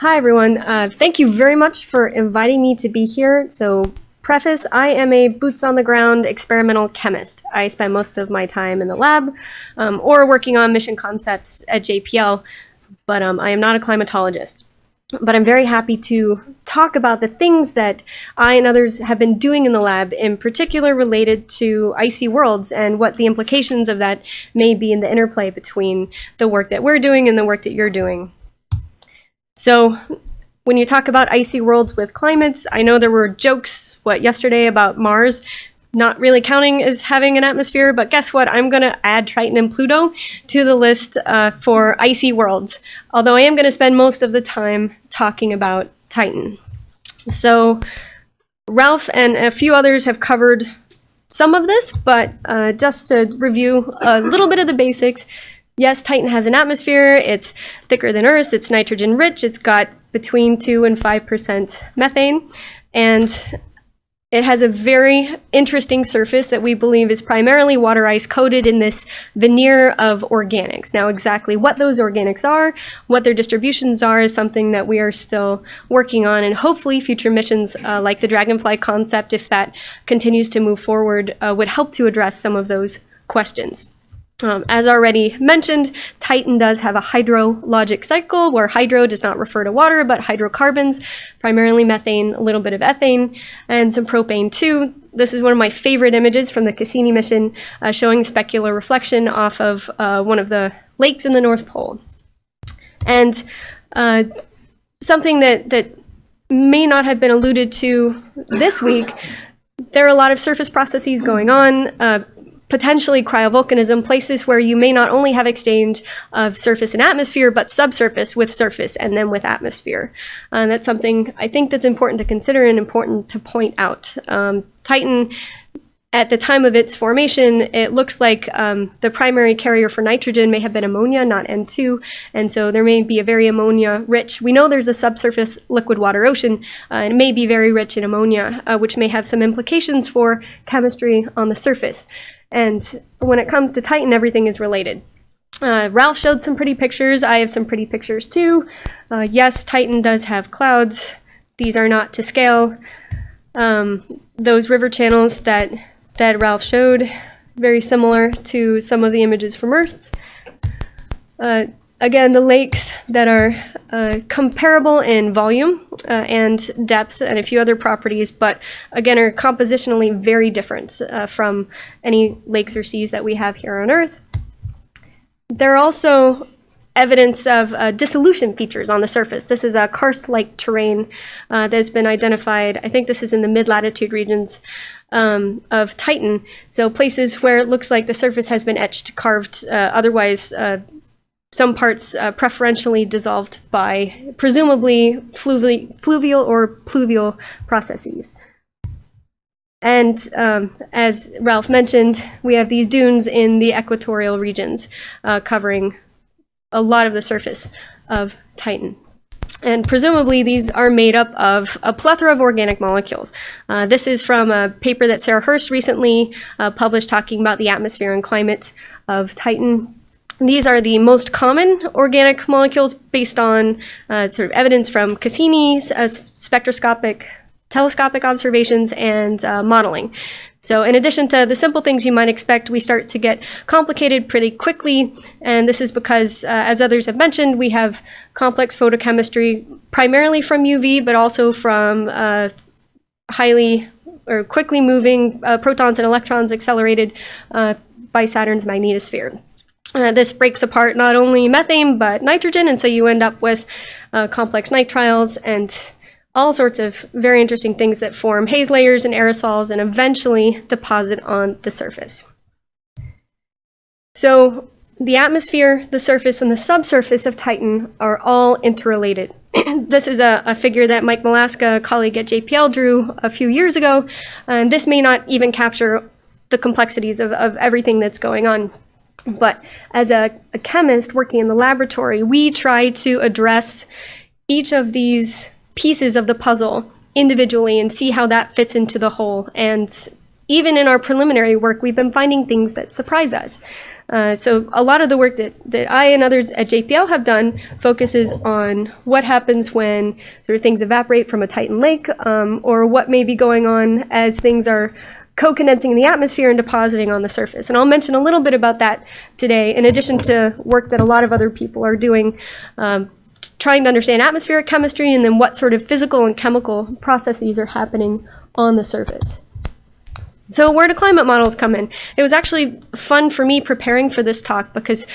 Hi everyone, thank you very much for inviting me to be here. So preface, I am a boots on the ground experimental chemist. I spend most of my time in the lab or working on mission concepts at JPL, but I am not a climatologist. But I'm very happy to talk about the things that I and others have been doing in the lab, in particular related to icy worlds and what the implications of that may be in the interplay between the work that we're doing and the work that you're doing. So when you talk about icy worlds with climates, I know there were jokes, yesterday about Mars not really counting as having an atmosphere, but guess what? I'm going to add Triton and Pluto to the list for icy worlds, although I am going to spend most of the time talking about Titan. So Ralph and a few others have covered some of this, but just to review a little bit of the basics. Yes, Titan has an atmosphere. It's thicker than Earth's. It's nitrogen rich. It's got between 2 and 5% methane. And it has a very interesting surface that we believe is primarily water ice coated in this veneer of organics. Now, exactly what those organics are, what their distributions are, is something that we are still working on. And hopefully future missions like the Dragonfly concept, if that continues to move forward, would help to address some of those questions. As already mentioned, Titan does have a hydrologic cycle where hydro does not refer to water, but hydrocarbons, primarily methane, a little bit of ethane, and some propane too. This is one of my favorite images from the Cassini mission, showing specular reflection off of one of the lakes in the North Pole. And something that may not have been alluded to this week, there are a lot of surface processes going on, potentially cryovolcanism, places where you may not only have exchange of surface and atmosphere, but subsurface with surface and then with atmosphere. That's something I think that's important to consider and important to point out. Titan, at the time of its formation, it looks like the primary carrier for nitrogen may have been ammonia, not N2, and so there may be a very ammonia-rich. We know there's a subsurface liquid water ocean, and it may be very rich in ammonia, which may have some implications for chemistry on the surface. And when it comes to Titan, everything is related. Ralph showed some pretty pictures. I have some pretty pictures too. Yes, Titan does have clouds. These are not to scale. Those river channels that Ralph showed, very similar to some of the images from Earth. Again, the lakes that are comparable in volume and depth and a few other properties, but again are compositionally very different from any lakes or seas that we have here on Earth. There are also evidence of dissolution features on the surface. This is a karst-like terrain that has been identified. I think this is in the mid-latitude regions of Titan. So places where it looks like the surface has been etched, carved, otherwise some parts preferentially dissolved by presumably fluvial or pluvial processes. And as Ralph mentioned, we have these dunes in the equatorial regions covering a lot of the surface of Titan. And presumably these are made up of a plethora of organic molecules. This is from a paper that Sarah Hurst recently published talking about the atmosphere and climate of Titan. These are the most common organic molecules based on sort of evidence from Cassini's spectroscopic telescopic observations and modeling. So in addition to the simple things you might expect, we start to get complicated pretty quickly. And this is because, as others have mentioned, we have complex photochemistry primarily from UV, but also from highly or quickly moving protons and electrons accelerated by Saturn's magnetosphere. This breaks apart not only methane, but nitrogen, and so you end up with complex nitriles and all sorts of very interesting things that form haze layers and aerosols and eventually deposit on the surface. So the atmosphere, the surface, and the subsurface of Titan are all interrelated. This is a figure that Mike Malaska, a colleague at JPL, drew a few years ago, and this may not even capture the complexities of everything that's going on. But as a chemist working in the laboratory, we try to address each of these pieces of the puzzle individually and see how that fits into the whole. And even in our preliminary work, we've been finding things that surprise us. So a lot of the work that I and others at JPL have done focuses on what happens when sort of things evaporate from a Titan lake, or what may be going on as things are co-condensing in the atmosphere and depositing on the surface. And I'll mention a little bit about that today, in addition to work that a lot of other people are doing, trying to understand atmospheric chemistry and then what sort of physical and chemical processes are happening on the surface. So where do climate models come in? It was actually fun for me preparing for this talk because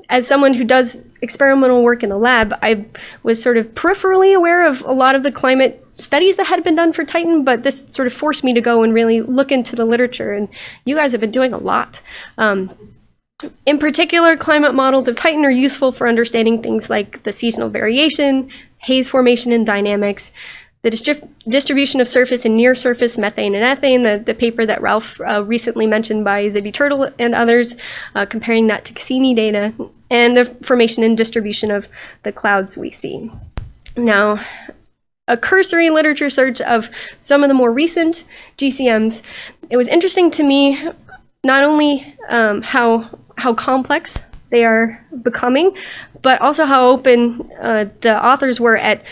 as someone who does experimental work in the lab, I was sort of peripherally aware of a lot of the climate studies that had been done for Titan, but this sort of forced me to go and really look into the literature, and you guys have been doing a lot. In particular, climate models of Titan are useful for understanding things like the seasonal variation, haze formation and dynamics, the distribution of surface and near surface methane and ethane, the paper that Ralph recently mentioned by Zibby Turtle and others, comparing that to Cassini data, and the formation and distribution of the clouds we see. Now, a cursory literature search of some of the more recent GCMs, it was interesting to me not only how complex they are becoming, but also how open the authors were at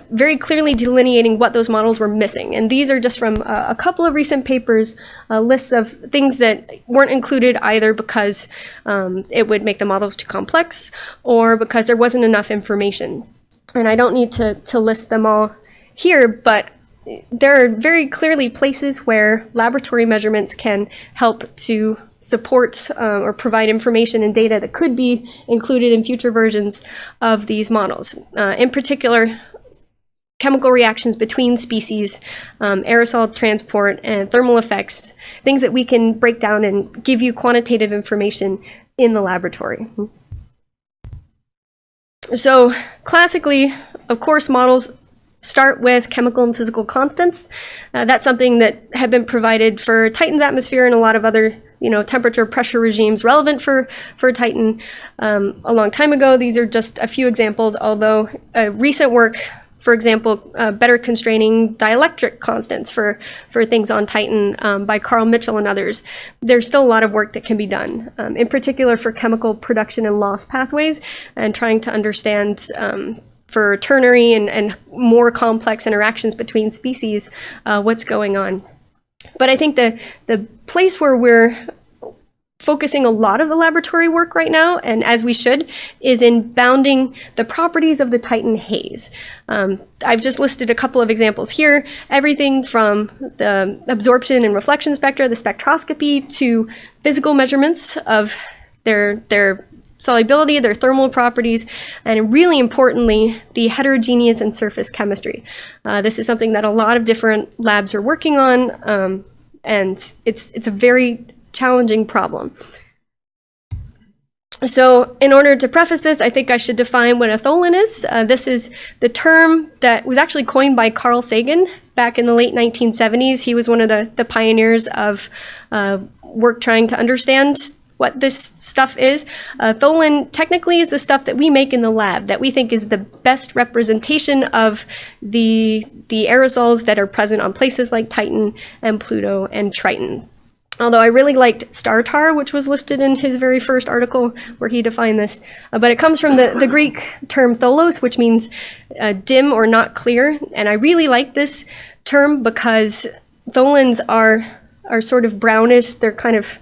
very clearly delineating what those models were missing. And these are just from a couple of recent papers, lists of things that weren't included either because it would make the models too complex or because there wasn't enough information. And I don't need to list them all here, but there are very clearly places where laboratory measurements can help to support or provide information and data that could be included in future versions of these models. In particular, chemical reactions between species, aerosol transport, and thermal effects, things that we can break down and give you quantitative information in the laboratory. So classically, of course, models start with chemical and physical constants. That's something that had been provided for Titan's atmosphere and a lot of other temperature pressure regimes relevant for Titan a long time ago. These are just a few examples, although recent work, for example, better constraining dielectric constants for things on Titan by Carl Mitchell and others. There's still a lot of work that can be done, in particular for chemical production and loss pathways, and trying to understand for ternary and more complex interactions between species, what's going on. But I think the place where we're focusing a lot of the laboratory work right now, and as we should, is in bounding the properties of the Titan haze. I've just listed a couple of examples here, everything from the absorption and reflection spectra, the spectroscopy, to physical measurements of their solubility, their thermal properties, and really importantly, the heterogeneous and surface chemistry. This is something that a lot of different labs are working on, and it's a very challenging problem. So in order to preface this, I think I should define what a Tolan is. This is the term that was actually coined by Carl Sagan back in the late 1970s. He was one of the pioneers of work trying to understand what this stuff is. Tolan technically is the stuff that we make in the lab that we think is the best representation of the aerosols that are present on places like Titan and Pluto and Triton. Although I really liked star tar, which was listed in his very first article where he defined this. But it comes from the Greek term tholos, which means dim or not clear. And I really like this term because tholans are sort of brownish. They're kind of,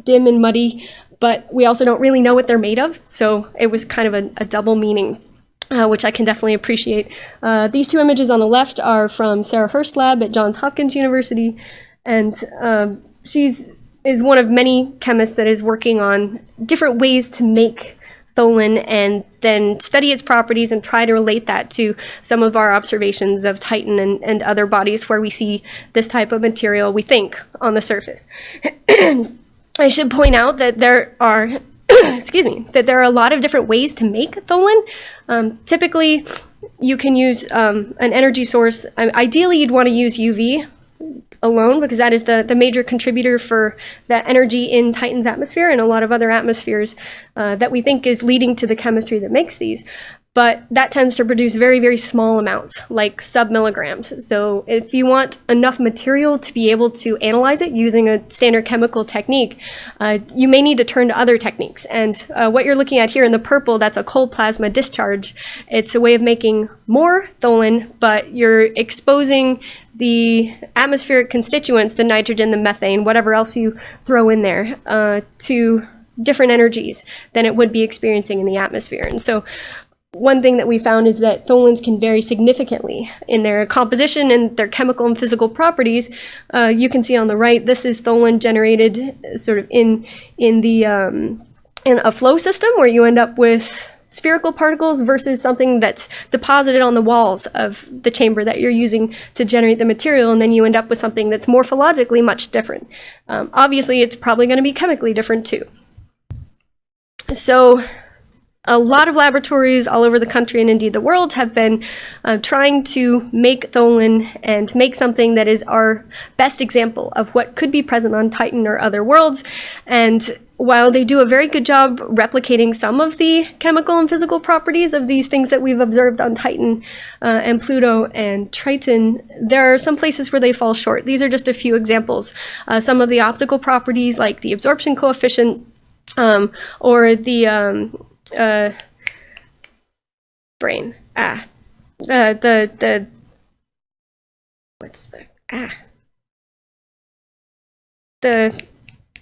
dim and muddy, but we also don't really know what they're made of. So it was kind of a double meaning, which I can definitely appreciate. These two images on the left are from Sarah Hurst's lab at Johns Hopkins University. And she's one of many chemists that is working on different ways to make Tolan and then study its properties and try to relate that to some of our observations of Titan and other bodies where we see this type of material, we think, on the surface. I should point out that there are that there are a lot of different ways to make Tolan. Typically, you can use an energy source. Ideally, you'd want to use UV alone because that is the major contributor for that energy in Titan's atmosphere and a lot of other atmospheres that we think is leading to the chemistry that makes these. but that tends to produce very, very small amounts, like sub-milligrams. So if you want enough material to be able to analyze it using a standard chemical technique, you may need to turn to other techniques. And what you're looking at here in the purple, that's a cold plasma discharge. It's a way of making more Tolan, but you're exposing the atmospheric constituents, the nitrogen, the methane, whatever else you throw in there, to different energies than it would be experiencing in the atmosphere. And so one thing that we found is that Tholans can vary significantly in their composition and their chemical and physical properties. You can see on the right, this is Tolan generated sort of in a flow system where you end up with spherical particles versus something that's deposited on the walls of the chamber that you're using to generate the material, and then you end up with something that's morphologically much different. Obviously, it's probably going to be chemically different too. So a lot of laboratories all over the country and indeed the world have been trying to make Tolan and make something that is our best example of what could be present on Titan or other worlds. And while they do a very good job replicating some of the chemical and physical properties of these things that we've observed on Titan and Pluto and Triton, there are some places where they fall short. These are just a few examples. Some of the optical properties, like the absorption coefficient, or the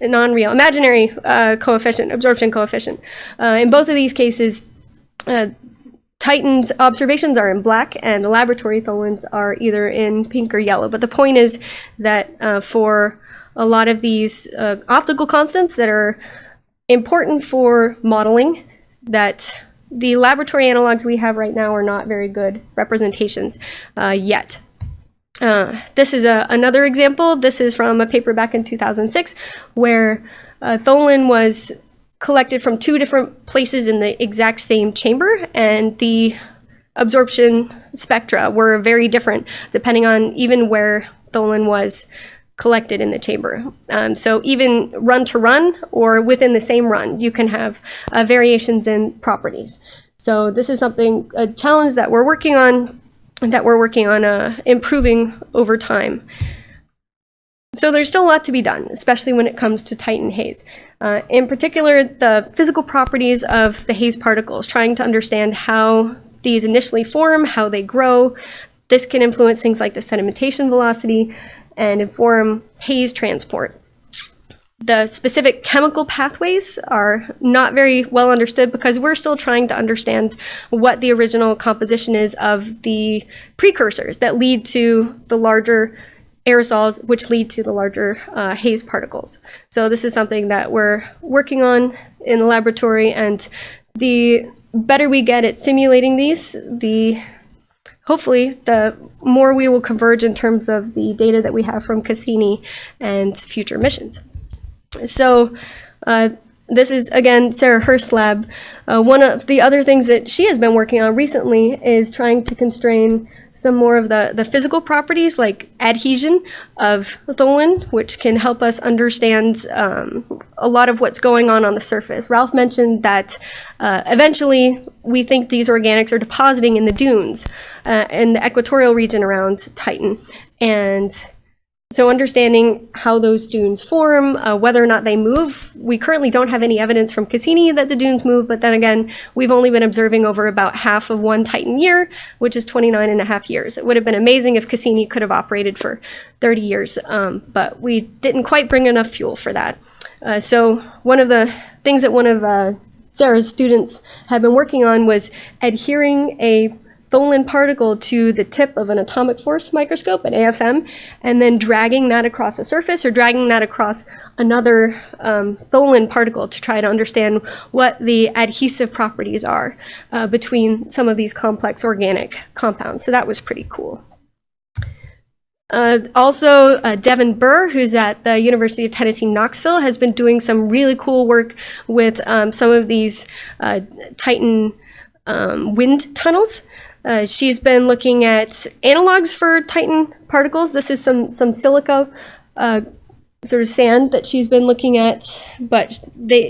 non-real, imaginary coefficient, absorption coefficient. In both of these cases, Titan's observations are in black and the laboratory Tholans are either in pink or yellow. But the point is that for a lot of these optical constants that are important for modeling, that the laboratory analogs we have right now are not very good representations yet. This is another example. This is from a paper back in 2006 where Tolan was collected from two different places in the exact same chamber, and the absorption spectra were very different depending on even where Tolan was collected in the chamber. So even run to run or within the same run, you can have variations in properties. So this is a challenge that we're working on, improving over time. So there's still a lot to be done, especially when it comes to Titan haze. In particular, the physical properties of the haze particles, trying to understand how these initially form, how they grow. This can influence things like the sedimentation velocity and inform haze transport. The specific chemical pathways are not very well understood because we're still trying to understand what the original composition is of the precursors that lead to the larger aerosols, which lead to the larger haze particles. So this is something that we're working on in the laboratory, and the better we get at simulating these, hopefully, the more we will converge in terms of the data that we have from Cassini and future missions. So this is, again, Sarah Hurst's lab. One of the other things that she has been working on recently is trying to constrain some more of the physical properties like adhesion of Tolan, which can help us understand a lot of what's going on the surface. Ralph mentioned that eventually we think these organics are depositing in the dunes in the equatorial region around Titan. And so understanding how those dunes form, whether or not they move, we currently don't have any evidence from Cassini that the dunes move, but then again, we've only been observing over about half of one Titan year, which is 29.5 years. It would have been amazing if Cassini could have operated for 30 years, but we didn't quite bring enough fuel for that. So one of the things that one of Sarah's students had been working on was adhering a Tolan particle to the tip of an atomic force microscope, an AFM, and then dragging that across a surface or dragging that across another Tolan particle to try to understand what the adhesive properties are between some of these complex organic compounds. So that was pretty cool. Also, Devin Burr, who's at the University of Tennessee, Knoxville, has been doing some really cool work with some of these Titan wind tunnels. She's been looking at analogs for Titan particles. This is some silica sort of sand that she's been looking at, but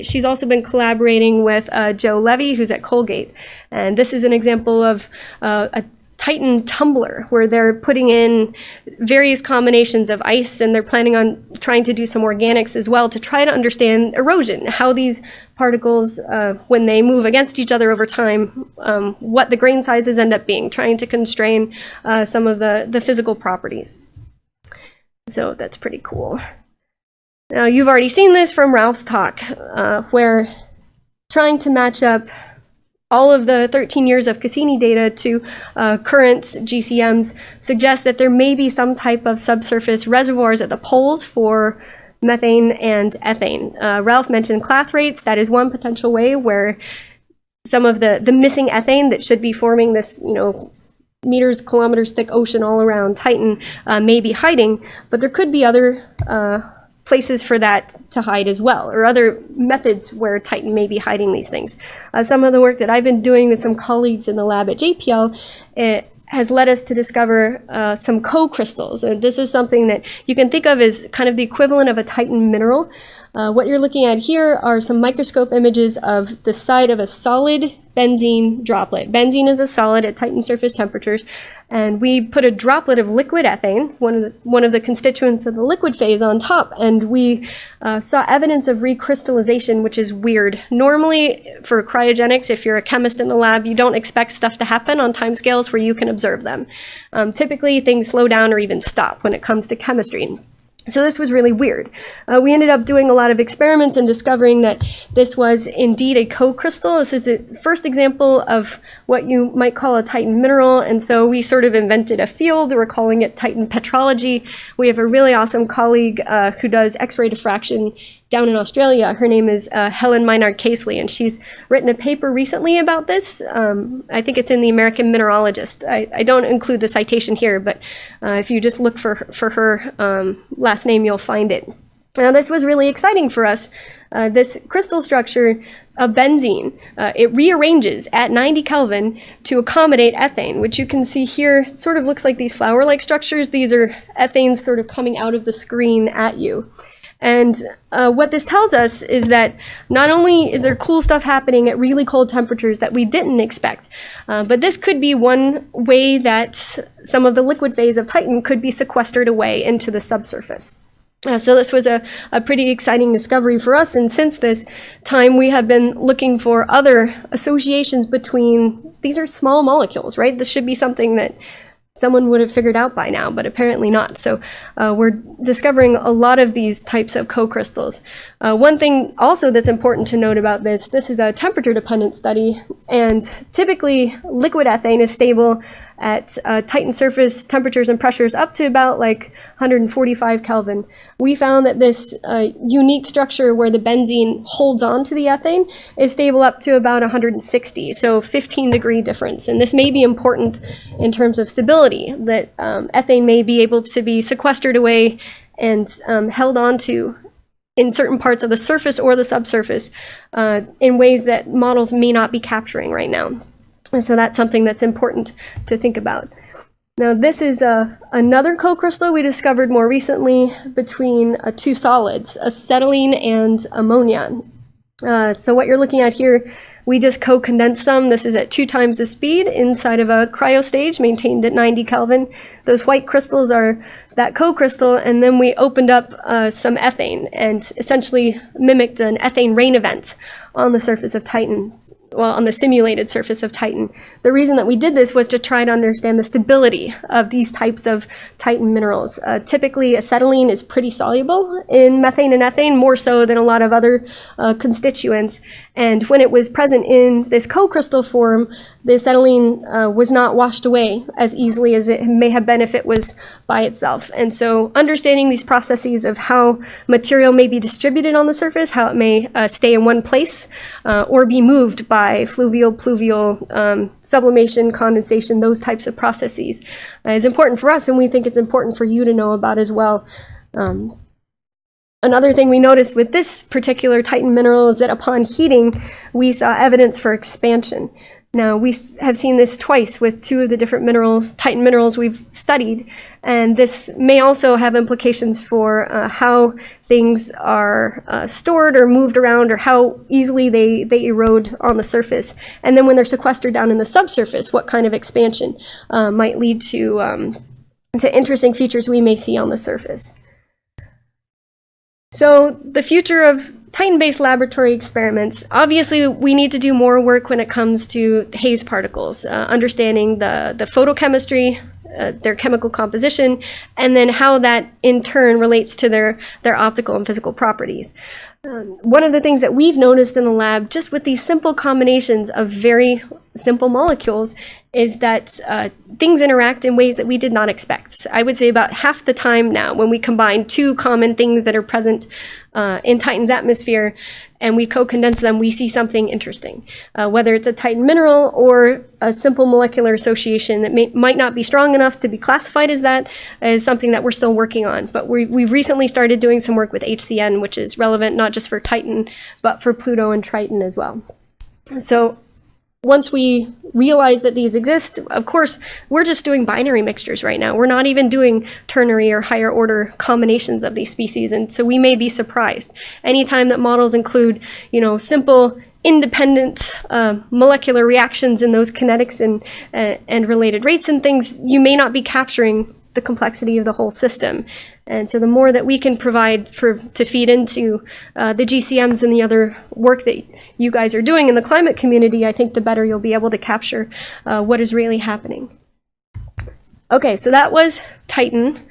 she's also been collaborating with Joe Levy, who's at Colgate. And this is an example of a Titan tumbler, where they're putting in various combinations of ice, and they're planning on trying to do some organics as well to try to understand erosion, how these particles, when they move against each other over time, what the grain sizes end up being, trying to constrain some of the physical properties. So that's pretty cool. Now, you've already seen this from Ralph's talk, where trying to match up all of the 13 years of Cassini data to current GCMs suggests that there may be some type of subsurface reservoirs at the poles for methane and ethane. Ralph mentioned clathrates. That is one potential way where some of the missing ethane that should be forming this, meters, kilometers thick ocean all around Titan may be hiding, but there could be other places for that to hide as well, or other methods where Titan may be hiding these things. Some of the work that I've been doing with some colleagues in the lab at JPL has led us to discover some co-crystals. This is something that you can think of as kind of the equivalent of a Titan mineral. What you're looking at here are some microscope images of the side of a solid benzene droplet. Benzene is a solid at Titan surface temperatures, and we put a droplet of liquid ethane, one of the constituents of the liquid phase, on top, and we saw evidence of recrystallization, which is weird. Normally, for cryogenics, if you're a chemist in the lab, you don't expect stuff to happen on timescales where you can observe them. Typically, things slow down or even stop when it comes to chemistry. So this was really weird. We ended up doing a lot of experiments and discovering that this was indeed a co-crystal. This is the first example of what you might call a Titan mineral, and so we sort of invented a field. We're calling it Titan petrology. We have a really awesome colleague who does X-ray diffraction down in Australia. Her name is Helen Maynard-Casely, and she's written a paper recently about this. I think it's in the American Mineralogist. I don't include the citation here, but if you just look for her last name, you'll find it. Now, this was really exciting for us. This crystal structure of benzene, it rearranges at 90 Kelvin to accommodate ethane, which you can see here. It sort of looks like these flower-like structures. These are ethanes sort of coming out of the screen at you. And what this tells us is that not only is there cool stuff happening at really cold temperatures that we didn't expect, but this could be one way that some of the liquid phase of Titan could be sequestered away into the subsurface. So this was a pretty exciting discovery for us, and since this time we have been looking for other associations between, these are small molecules, right? This should be something that someone would have figured out by now, but apparently not. So we're discovering a lot of these types of co-crystals. One thing also that's important to note about this is a temperature-dependent study, and typically liquid ethane is stable at Titan surface temperatures and pressures up to about like 145 Kelvin. We found that this unique structure where the benzene holds on to the ethane is stable up to about 160, so 15-degree difference. And this may be important in terms of stability, that ethane may be able to be sequestered away and held onto in certain parts of the surface or the subsurface in ways that models may not be capturing right now. And so that's something that's important to think about. Now, this is another co-crystal we discovered more recently between two solids, acetylene and ammonia. So what you're looking at here, we just co-condensed some. This is at 2 times the speed inside of a cryostage maintained at 90 Kelvin. Those white crystals are that co-crystal, and then we opened up some ethane and essentially mimicked an ethane rain event on the surface of Titan. Well, on the simulated surface of Titan. The reason that we did this was to try to understand the stability of these types of Titan minerals. Typically, acetylene is pretty soluble in methane and ethane, more so than a lot of other constituents. And when it was present in this co-crystal form, the acetylene was not washed away as easily as it may have been if it was by itself. And so understanding these processes of how material may be distributed on the surface, how it may stay in one place or be moved by fluvial, pluvial, sublimation, condensation, those types of processes is important for us, and we think it's important for you to know about as well. Another thing we noticed with this particular Titan mineral is that upon heating, we saw evidence for expansion. Now, we have seen this twice with two of the different minerals, Titan minerals we've studied, and this may also have implications for how things are stored or moved around, or how easily they erode on the surface. And then when they're sequestered down in the subsurface, what kind of expansion might lead to interesting features we may see on the surface. So the future of Titan-based laboratory experiments, obviously we need to do more work when it comes to haze particles, understanding the photochemistry, their chemical composition, and then how that in turn relates to their optical and physical properties. One of the things that we've noticed in the lab, just with these simple combinations of very simple molecules, is that things interact in ways that we did not expect. I would say about half the time now, when we combine two common things that are present in Titan's atmosphere and we co-condense them, we see something interesting. Whether it's a Titan mineral or a simple molecular association that might not be strong enough to be classified as that, is something that we're still working on. But we've recently started doing some work with HCN, which is relevant not just for Titan, but for Pluto and Triton as well. So once we realize that these exist, of course, we're just doing binary mixtures right now. We're not even doing ternary or higher order combinations of these species, and so we may be surprised. Anytime that models include, simple independent molecular reactions in those kinetics and related rates and things, you may not be capturing the complexity of the whole system. And so the more that we can provide to feed into the GCMs and the other work that you guys are doing in the climate community, I think the better you'll be able to capture what is really happening. Okay, so that was Titan.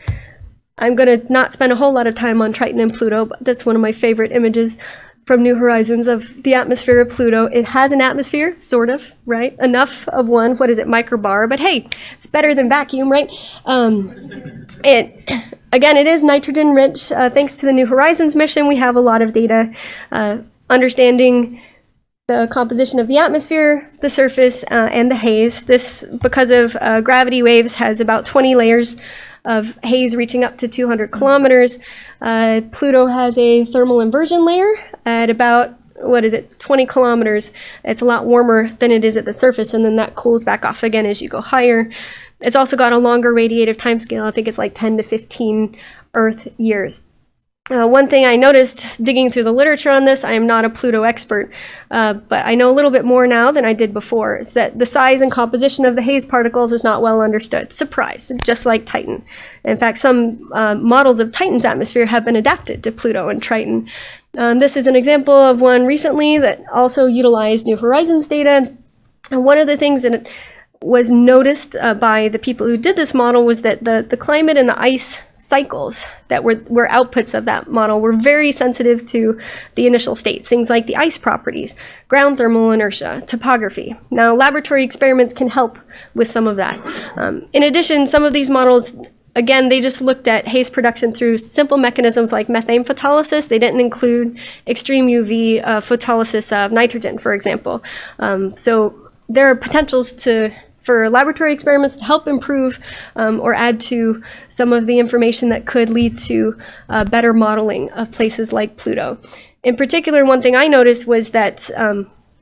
I'm going to not spend a whole lot of time on Triton and Pluto, but that's one of my favorite images from New Horizons of the atmosphere of Pluto. It has an atmosphere, sort of, right? Enough of one, microbar, but hey, it's better than vacuum, right? Again, it is nitrogen rich. Thanks to the New Horizons mission, we have a lot of data understanding the composition of the atmosphere, the surface, and the haze. This, because of gravity waves, has about 20 layers of haze reaching up to 200 kilometers. Pluto has a thermal inversion layer at about, 20 kilometers. It's a lot warmer than it is at the surface, and then that cools back off again as you go higher. It's also got a longer radiative timescale. I think it's like 10 to 15 Earth years. One thing I noticed digging through the literature on this, I am not a Pluto expert, but I know a little bit more now than I did before, is that the size and composition of the haze particles is not well understood. Surprise, just like Titan. In fact, some models of Titan's atmosphere have been adapted to Pluto and Triton. This is an example of one recently that also utilized New Horizons data. And one of the things that was noticed by the people who did this model was that the climate and the ice cycles that were outputs of that model were very sensitive to the initial states, things like the ice properties, ground thermal inertia, topography. Now, laboratory experiments can help with some of that. In addition, some of these models, again, they just looked at haze production through simple mechanisms like methane photolysis. They didn't include extreme UV photolysis of nitrogen, for example. So there are potentials for laboratory experiments to help improve or add to some of the information that could lead to better modeling of places like Pluto. In particular, one thing I noticed was that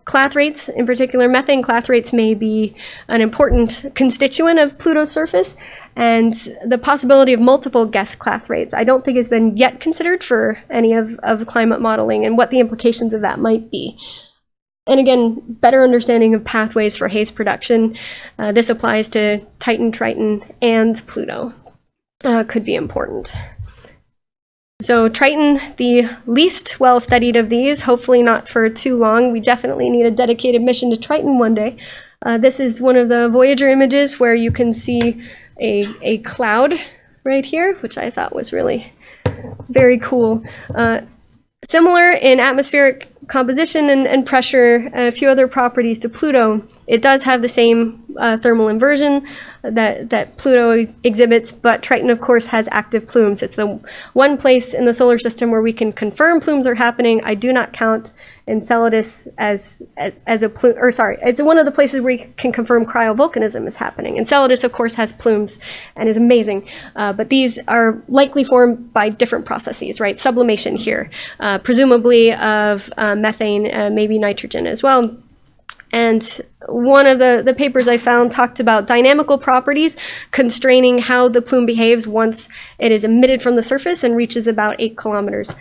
clathe rates, in particular methane clathe rates, may be an important constituent of Pluto's surface, and the possibility of multiple guess clathe rates I don't think has been yet considered for any of climate modeling and what the implications of that might be. And again, better understanding of pathways for haze production. This applies to Titan, Triton, and Pluto. Could be important. So Triton, the least well-studied of these, hopefully not for too long. We definitely need a dedicated mission to Triton one day. This is one of the Voyager images where you can see a cloud right here, which I thought was really very cool. Similar in atmospheric composition and pressure, a few other properties to Pluto. It does have the same thermal inversion that Pluto exhibits, but Triton, of course, has active plumes. It's the one place in the solar system where we can confirm plumes are happening. I do not count Enceladus as a plume, or sorry, it's one of the places where you can confirm cryovolcanism is happening. Enceladus, of course, has plumes and is amazing, but these are likely formed by different processes, right? Sublimation here, presumably of methane, maybe nitrogen as well. And one of the papers I found talked about dynamical properties constraining how the plume behaves once it is emitted from the surface and reaches about 8 kilometers.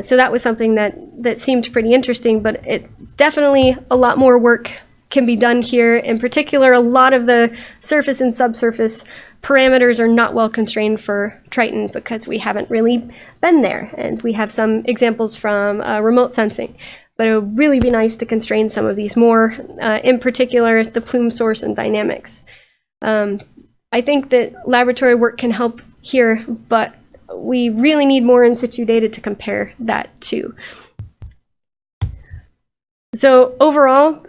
So that was something that seemed pretty interesting, but it definitely a lot more work can be done here. In particular, a lot of the surface and subsurface parameters are not well constrained for Triton because we haven't really been there. And we have some examples from remote sensing. But it would really be nice to constrain some of these more, in particular, the plume source and dynamics. I think that laboratory work can help here, but we really need more in situ data to compare that to. So overall,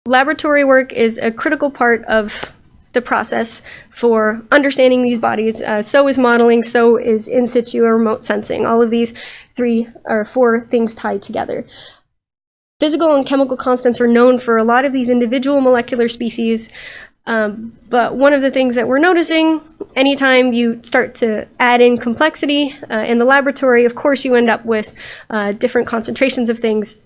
laboratory work is a critical part of the process for understanding these bodies. So is modeling, so is in situ or remote sensing. All of these 3 or 4 things tied together. Physical and chemical constants are known for a lot of these individual molecular species, but one of the things that we're noticing, anytime you start to add in complexity in the laboratory, of course you end up with different concentrations of things.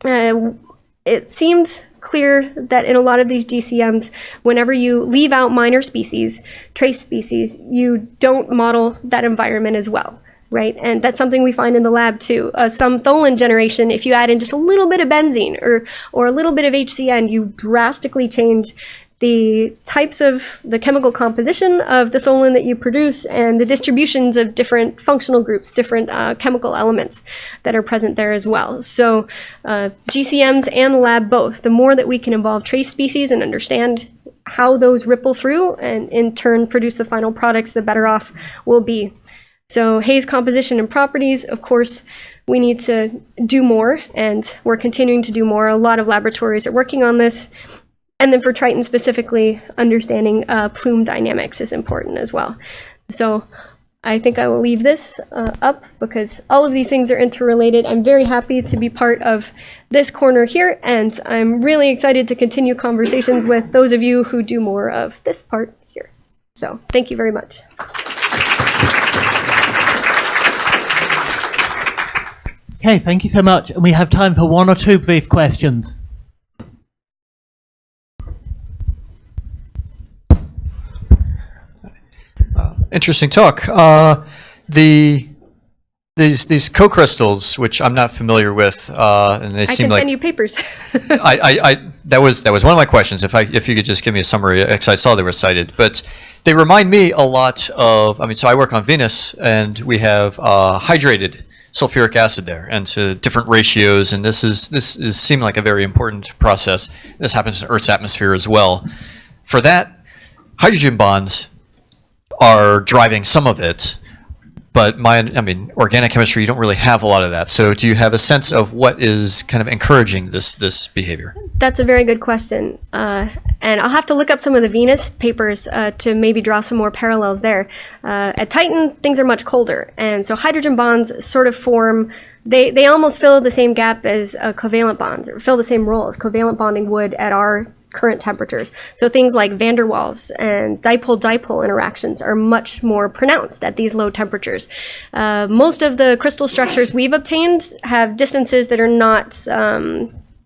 It seemed clear that in a lot of these GCMs, whenever you leave out minor species, trace species, you don't model that environment as well, right? And that's something we find in the lab too. Some Tolan generation, if you add in just a little bit of benzene or a little bit of HCN, you drastically change the types of the chemical composition of the Tolan that you produce and the distributions of different functional groups, different chemical elements that are present there as well. So GCMs and the lab both, the more that we can involve trace species and understand how those ripple through and in turn produce the final products, the better off we'll be. So Haze composition and properties, of course, we need to do more, and we're continuing to do more. A lot of laboratories are working on this. And then for Triton specifically, understanding plume dynamics is important as well. So I think I will leave this up because all of these things are interrelated. I'm very happy to be part of this corner here, and I'm really excited to continue conversations with those of you who do more of this part here. So thank you very much. Okay, thank you so much. And we have time for 1 or 2 brief questions. Interesting talk. These co-crystals, which I'm not familiar with, and they seem like I can send you papers. that was one of my questions. If you could just give me a summary, because I saw they were cited, but they remind me a lot of. So I work on Venus, and we have hydrated sulfuric acid there, and to different ratios. And this is seem like a very important process. This happens in Earth's atmosphere as well. For that, hydrogen bonds are driving some of it, but organic chemistry, you don't really have a lot of that. So do you have a sense of what is kind of encouraging this behavior? That's a very good question. And I'll have to look up some of the Venus papers to maybe draw some more parallels there. At Titan, things are much colder. And so hydrogen bonds sort of form, they almost fill the same gap as covalent bonds, or fill the same role as covalent bonding would at our current temperatures. So things like van der Waals and dipole-dipole interactions are much more pronounced at these low temperatures. Most of the crystal structures we've obtained have distances that are not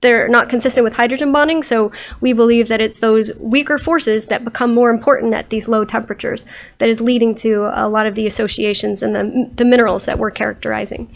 they're not consistent with hydrogen bonding, so we believe that it's those weaker forces that become more important at these low temperatures that is leading to a lot of the associations and the minerals that we're characterizing.